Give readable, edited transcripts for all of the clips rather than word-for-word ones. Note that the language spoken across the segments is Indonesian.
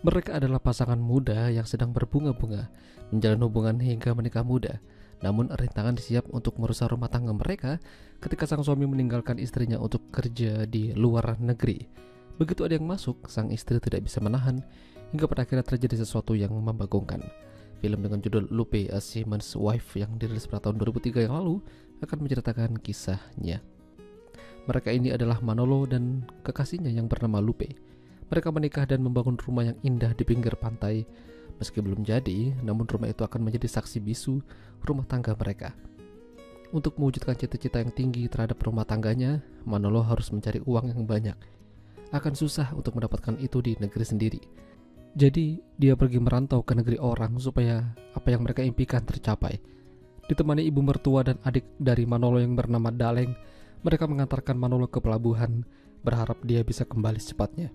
Mereka adalah pasangan muda yang sedang berbunga-bunga, menjalin hubungan hingga menikah muda. Namun rintangan siap untuk merusak rumah tangga mereka ketika sang suami meninggalkan istrinya untuk kerja di luar negeri. Begitu ada yang masuk, sang istri tidak bisa menahan hingga pada akhirnya terjadi sesuatu yang membagongkan. Film dengan judul Lupe, A Seaman's Wife yang dirilis pada tahun 2003 yang lalu akan menceritakan kisahnya. Mereka ini adalah Manolo dan kekasihnya yang bernama Lupe. Mereka menikah dan membangun rumah yang indah di pinggir pantai. Meski belum jadi, namun rumah itu akan menjadi saksi bisu rumah tangga mereka. Untuk mewujudkan cita-cita yang tinggi terhadap rumah tangganya, Manolo harus mencari uang yang banyak. Akan susah untuk mendapatkan itu di negeri sendiri. Jadi, dia pergi merantau ke negeri orang supaya apa yang mereka impikan tercapai. Ditemani ibu mertua dan adik dari Manolo yang bernama Daleng, mereka mengantarkan Manolo ke pelabuhan, berharap dia bisa kembali secepatnya.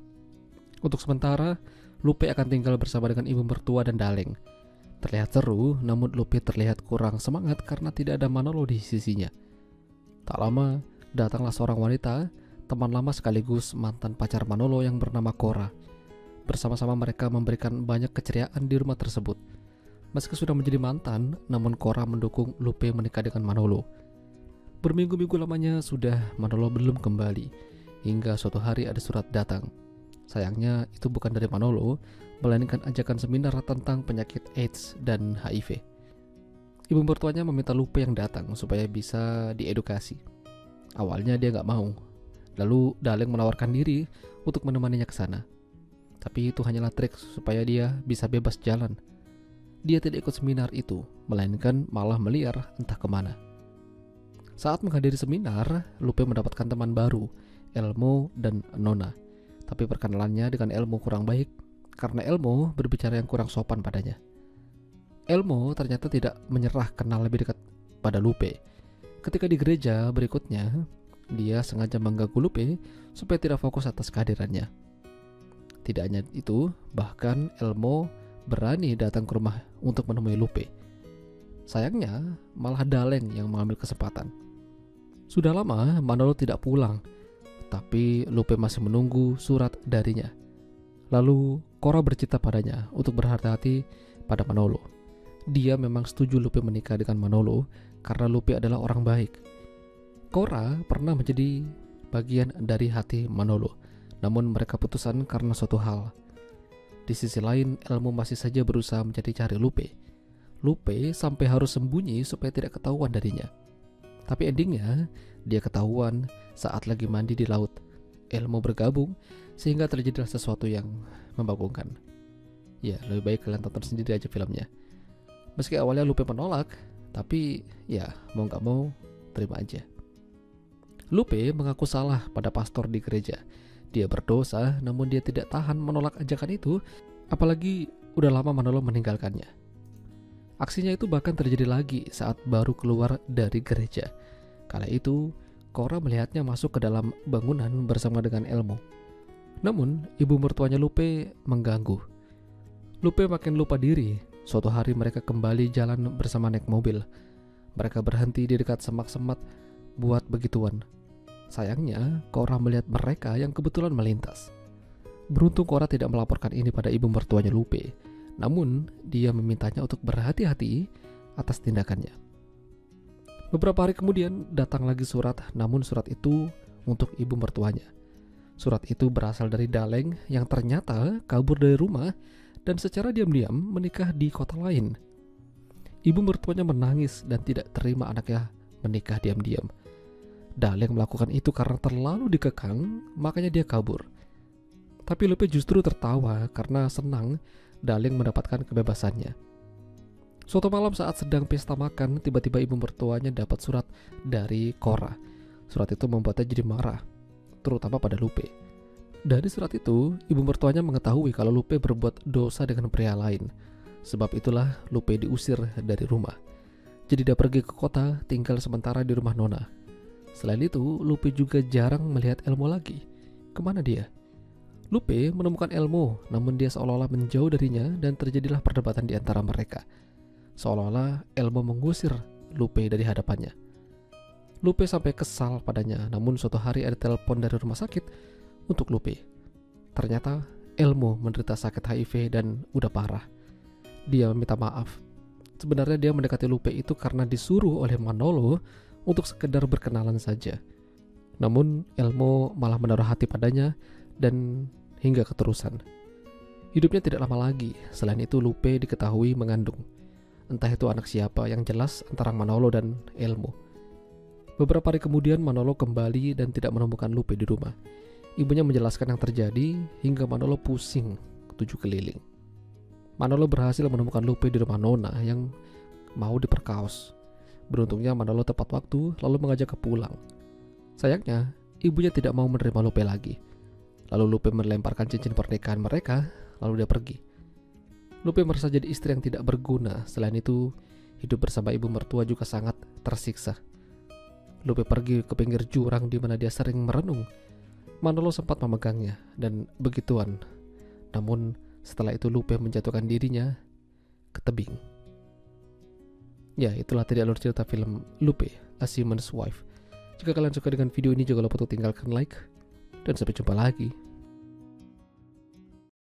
Untuk sementara, Lupe akan tinggal bersama dengan ibu mertua dan Daleng. Terlihat seru, namun Lupe terlihat kurang semangat karena tidak ada Manolo di sisinya. Tak lama, datanglah seorang wanita, teman lama sekaligus mantan pacar Manolo yang bernama Cora. Bersama-sama mereka memberikan banyak keceriaan di rumah tersebut. Meski sudah menjadi mantan, namun Cora mendukung Lupe menikah dengan Manolo. Berminggu-minggu lamanya sudah Manolo belum kembali, hingga suatu hari ada surat datang. Sayangnya itu bukan dari Manolo, melainkan ajakan seminar tentang penyakit AIDS dan HIV. Ibu mertuanya meminta Lupe yang datang supaya bisa diedukasi. Awalnya dia gak mau, lalu Daleng menawarkan diri untuk menemaninya ke sana. Tapi itu hanyalah trik supaya dia bisa bebas jalan. Dia tidak ikut seminar itu, melainkan malah meliar entah kemana. Saat menghadiri seminar, Lupe mendapatkan teman baru, Elmo dan Nona. Tapi perkenalannya dengan Elmo kurang baik, karena Elmo berbicara yang kurang sopan padanya. Elmo ternyata tidak menyerah kenal lebih dekat pada Lupe. Ketika di gereja berikutnya, dia sengaja mengganggu Lupe supaya tidak fokus atas kehadirannya. Tidak hanya itu, bahkan Elmo berani datang ke rumah untuk menemui Lupe. Sayangnya, malah Daleng yang mengambil kesempatan. Sudah lama Manolo tidak pulang, tapi Lupe masih menunggu surat darinya. Lalu Cora bercerita padanya untuk berhati-hati pada Manolo. Dia memang setuju Lupe menikah dengan Manolo karena Lupe adalah orang baik. Cora pernah menjadi bagian dari hati Manolo, namun mereka putusan karena suatu hal. Di sisi lain, Elmo masih saja berusaha mencari-cari Lupe. Lupe sampai harus sembunyi supaya tidak ketahuan darinya. Tapi endingnya, dia ketahuan saat lagi mandi di laut. Elmo bergabung, sehingga terjadilah sesuatu yang membagongkan. Ya, lebih baik kalian tonton sendiri aja filmnya. Meski awalnya Lupe menolak, tapi ya mau gak mau, terima aja. Lupe mengaku salah pada pastor di gereja. Dia berdosa, namun dia tidak tahan menolak ajakan itu, apalagi udah lama Manolo meninggalkannya. Aksinya itu bahkan terjadi lagi saat baru keluar dari gereja. Kala itu, Cora melihatnya masuk ke dalam bangunan bersama dengan Elmo. Namun, ibu mertuanya Lupe mengganggu. Lupe makin lupa diri. Suatu hari mereka kembali jalan bersama naik mobil. Mereka berhenti di dekat semak-semak buat begituan. Sayangnya, Cora melihat mereka yang kebetulan melintas. Beruntung Cora tidak melaporkan ini pada ibu mertuanya Lupe. Namun, dia memintanya untuk berhati-hati atas tindakannya. Beberapa hari kemudian datang lagi surat, namun surat itu untuk ibu mertuanya. Surat itu berasal dari Daleng yang ternyata kabur dari rumah dan secara diam-diam menikah di kota lain. Ibu mertuanya menangis dan tidak terima anaknya menikah diam-diam. Daleng melakukan itu karena terlalu dikekang, makanya dia kabur. Tapi Lupe justru tertawa karena senang Daleng mendapatkan kebebasannya. Suatu malam saat sedang pesta makan, tiba-tiba ibu mertuanya dapat surat dari Cora. Surat itu membuatnya jadi marah, terutama pada Lupe. Dari surat itu, ibu mertuanya mengetahui kalau Lupe berbuat dosa dengan pria lain. Sebab itulah Lupe diusir dari rumah. Jadi dia pergi ke kota, tinggal sementara di rumah Nona. Selain itu, Lupe juga jarang melihat Elmo lagi. Kemana dia? Lupe menemukan Elmo, namun dia seolah-olah menjauh darinya dan terjadilah perdebatan di antara mereka. Seolah-olah Elmo mengusir Lupe dari hadapannya. Lupe sampai kesal padanya, namun suatu hari ada telepon dari rumah sakit untuk Lupe. Ternyata Elmo menderita sakit HIV dan udah parah. Dia minta maaf. Sebenarnya dia mendekati Lupe itu karena disuruh oleh Manolo untuk sekedar berkenalan saja. Namun Elmo malah menaruh hati padanya dan hingga keterusan. Hidupnya tidak lama lagi. Selain itu Lupe diketahui mengandung. Entah itu anak siapa, yang jelas antara Manolo dan Elmo. Beberapa hari kemudian Manolo kembali dan tidak menemukan Lupe di rumah. Ibunya menjelaskan yang terjadi hingga Manolo pusing ketujuh keliling. Manolo berhasil menemukan Lupe di rumah Nona yang mau diperkaos. Beruntungnya Manolo tepat waktu lalu mengajaknya pulang. Sayangnya, ibunya tidak mau menerima Lupe lagi. Lalu Lupe melemparkan cincin pernikahan mereka, lalu dia pergi. Lupe merasa jadi istri yang tidak berguna. Selain itu, hidup bersama ibu mertua juga sangat tersiksa. Lupe pergi ke pinggir jurang di mana dia sering merenung. Manolo sempat memegangnya dan begituan. Namun setelah itu Lupe menjatuhkan dirinya ke tebing. Ya, itulah tadi alur cerita film Lupe, A Seaman's Wife. Jika kalian suka dengan video ini, jangan lupa untuk tinggalkan like. Dan sampai jumpa lagi.